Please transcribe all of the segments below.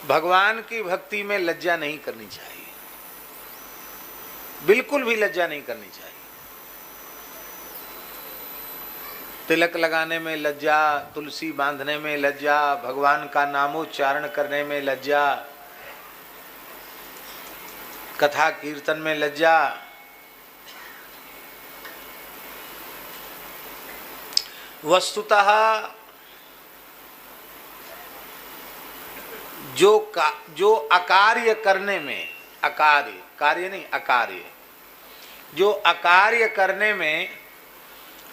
भगवान की भक्ति में लज्जा नहीं करनी चाहिए, बिल्कुल भी लज्जा नहीं करनी चाहिए। तिलक लगाने में लज्जा, तुलसी बांधने में लज्जा, भगवान का नामोच्चारण करने में लज्जा, कथा कीर्तन में लज्जा। वस्तुतः जो अकार्य करने में, अकार्य, कार्य नहीं अकार्य, जो अकार्य करने में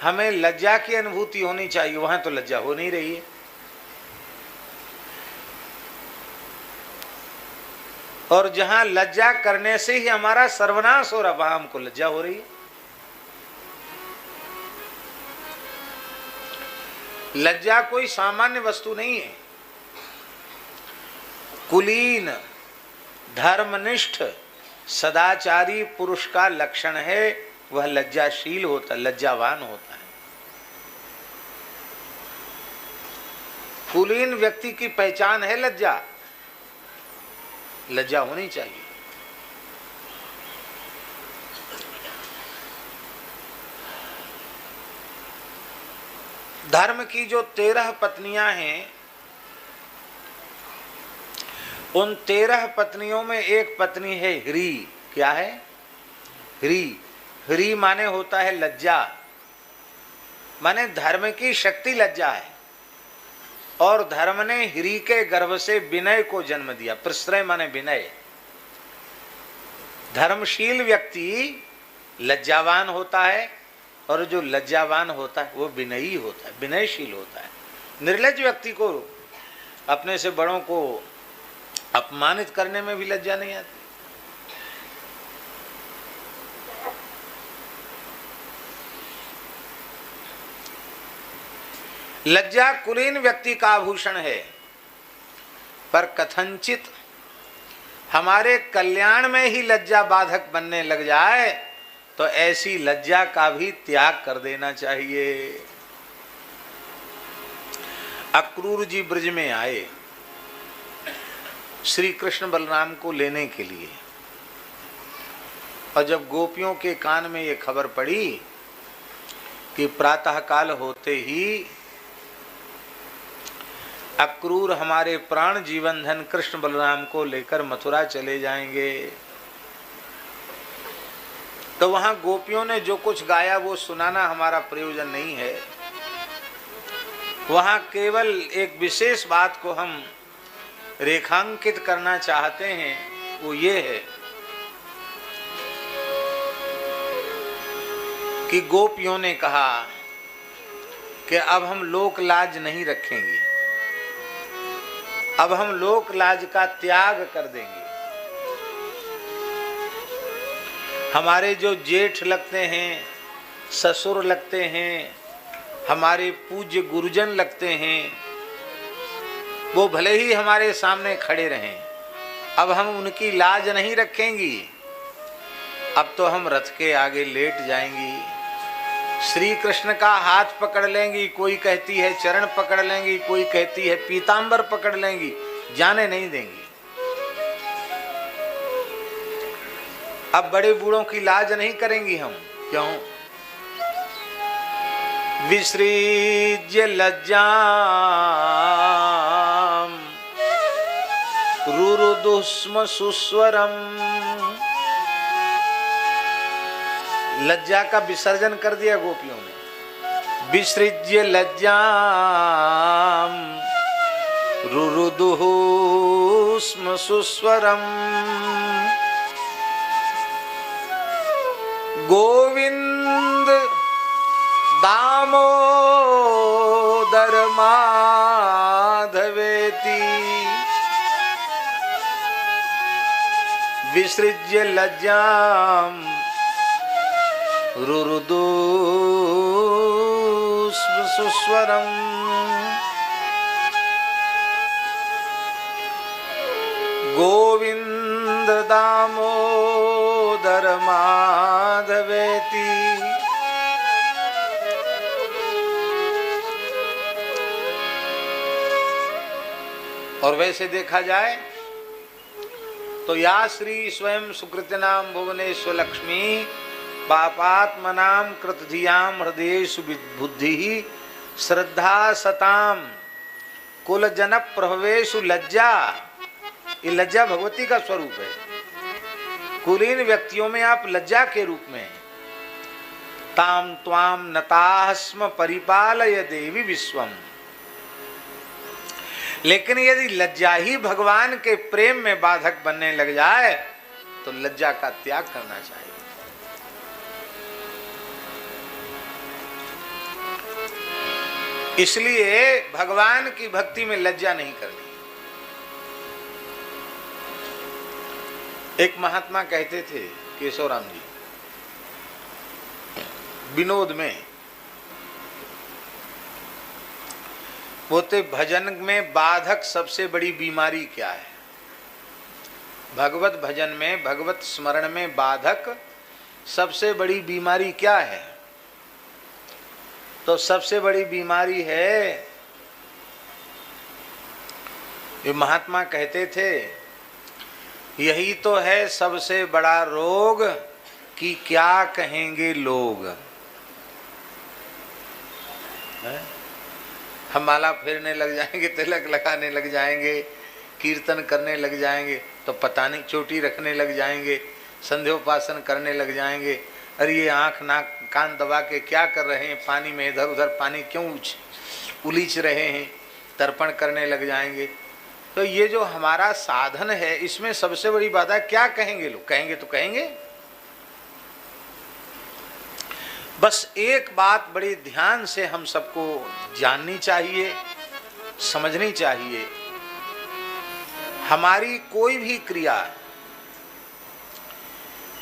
हमें लज्जा की अनुभूति होनी चाहिए, वहां तो लज्जा हो नहीं रही है। और जहां लज्जा करने से ही हमारा सर्वनाश हो रहा, वहां हमको लज्जा हो रही है। लज्जा कोई सामान्य वस्तु नहीं है। कुलीन, धर्मनिष्ठ, सदाचारी पुरुष का लक्षण है वह लज्जाशील होता, लज्जावान होता है। कुलीन व्यक्ति की पहचान है लज्जा, लज्जा होनी चाहिए। धर्म की जो 13 पत्नियां हैं, उन 13 पत्नियों में एक पत्नी है ह्री। क्या है? ह्री। ह्री माने होता है लज्जा, माने धर्म की शक्ति लज्जा है। और धर्म ने ह्री के गर्भ से विनय को जन्म दिया। प्रश्रय माने विनय। धर्मशील व्यक्ति लज्जावान होता है, और जो लज्जावान होता है वो विनयी होता है, विनयशील होता है। निर्लज्ज व्यक्ति को अपने से बड़ों को अपमानित करने में भी लज्जा नहीं आती। लज्जा कुलीन व्यक्ति का आभूषण है, पर कथनचित हमारे कल्याण में ही लज्जा बाधक बनने लग जाए तो ऐसी लज्जा का भी त्याग कर देना चाहिए। अक्रूर जी ब्रज में आए श्री कृष्ण बलराम को लेने के लिए, और जब गोपियों के कान में ये खबर पड़ी कि प्रातःकाल होते ही अक्रूर हमारे प्राण जीवन धन कृष्ण बलराम को लेकर मथुरा चले जाएंगे, तो वहां गोपियों ने जो कुछ गाया वो सुनाना हमारा प्रयोजन नहीं है। वहां केवल एक विशेष बात को हम रेखांकित करना चाहते हैं, वो ये है कि गोपियों ने कहा कि अब हम लोक लाज नहीं रखेंगे, अब हम लोक लाज का त्याग कर देंगे। हमारे जो जेठ लगते हैं, ससुर लगते हैं, हमारे पूज्य गुरुजन लगते हैं, वो भले ही हमारे सामने खड़े रहें, अब हम उनकी लाज नहीं रखेंगी। अब तो हम रथ के आगे लेट जाएंगी, श्री कृष्ण का हाथ पकड़ लेंगी, कोई कहती है चरण पकड़ लेंगी, कोई कहती है पीतांबर पकड़ लेंगी, जाने नहीं देंगी। अब बड़े बूढ़ों की लाज नहीं करेंगी हम। क्यों? विसृज्य लज्जाम रुरुदुस्म सुस्वरम। लज्जा का विसर्जन कर दिया गोपियों ने। विसृज्य लज्जाम रुरुदुस्म सुस्वरम। गोविंद दामोदर माधवेति विसृज्य लज्जाम रुरुदुस्म सुस्वरम। गोविंद दामोदर माधवेति। और वैसे देखा जाए तो या श्री स्वयं सुकृतिनाम भुवनेश्वर लक्ष्मी पापात्मनाम कृतधियाम हृदयेषु बुद्धि श्रद्धा सताम कुल जन प्रभवेशु लज्जा। ये लज्जा भगवती का स्वरूप है। कुलीन व्यक्तियों में आप लज्जा के रूप में ताम त्वाम नतास्म परिपालय देवी विश्वम। लेकिन यदि लज्जा ही भगवान के प्रेम में बाधक बनने लग जाए तो लज्जा का त्याग करना चाहिए। इसलिए भगवान की भक्ति में लज्जा नहीं करनी। एक महात्मा कहते थे केशवराम जी, विनोद में बोलते भजन में बाधक सबसे बड़ी बीमारी क्या है? भगवत भजन में, भगवत स्मरण में बाधक सबसे बड़ी बीमारी क्या है? तो सबसे बड़ी बीमारी है, ये महात्मा कहते थे, यही तो है सबसे बड़ा रोग कि क्या कहेंगे लोग। हम माला फेरने लग जाएंगे, तिलक लगाने लग जाएंगे, कीर्तन करने लग जाएंगे, तो पता नहीं चोटी रखने लग जाएंगे, संध्योपासन करने लग जाएंगे। अरे ये आंख नाक कान दबा के क्या कर रहे हैं? पानी में इधर उधर पानी क्यों उलीच रहे हैं? तर्पण करने लग जाएंगे। तो ये जो हमारा साधन है, इसमें सबसे बड़ी बात है क्या कहेंगे लोग। कहेंगे तो कहेंगे। बस एक बात बड़ी ध्यान से हम सबको जाननी चाहिए, समझनी चाहिए। हमारी कोई भी क्रिया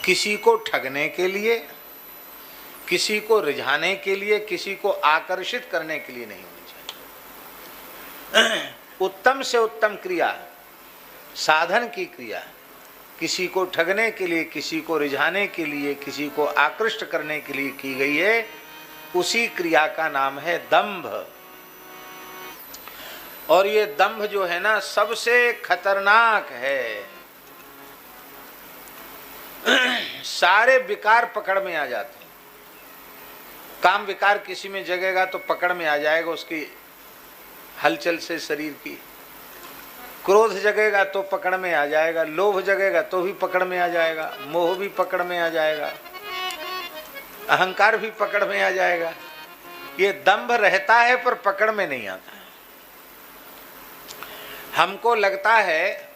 किसी को ठगने के लिए, किसी को रिझाने के लिए, किसी को आकर्षित करने के लिए नहीं होनी चाहिए। उत्तम से उत्तम क्रिया, साधन की क्रिया किसी को ठगने के लिए, किसी को रिझाने के लिए, किसी को आकृष्ट करने के लिए की गई है, उसी क्रिया का नाम है दंभ। और ये दंभ जो है ना, सबसे खतरनाक है। सारे विकार पकड़ में आ जाते हैं। काम विकार किसी में जगेगा तो पकड़ में आ जाएगा उसकी हलचल से शरीर की। क्रोध जगेगा तो पकड़ में आ जाएगा, लोभ जगेगा तो भी पकड़ में आ जाएगा, मोह भी पकड़ में आ जाएगा, अहंकार भी पकड़ में आ जाएगा। ये दंभ रहता है पर पकड़ में नहीं आता। हमको लगता है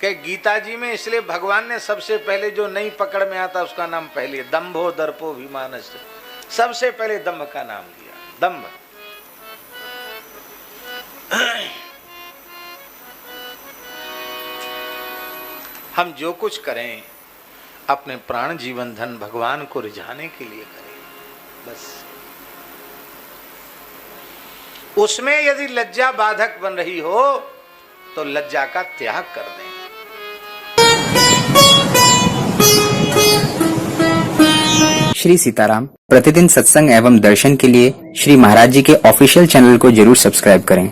कि गीता जी में इसलिए भगवान ने सबसे पहले जो नहीं पकड़ में आता उसका नाम पहले दंभो दर्पो विमानस्य, सबसे पहले दंभ का नाम दिया। दंभ हम जो कुछ करें अपने प्राण जीवन धन भगवान को रिझाने के लिए करें बस। उसमें यदि लज्जा बाधक बन रही हो तो लज्जा का त्याग कर दें। श्री सीताराम प्रतिदिन सत्संग एवं दर्शन के लिए श्री महाराज जी के ऑफिशियल चैनल को जरूर सब्सक्राइब करें।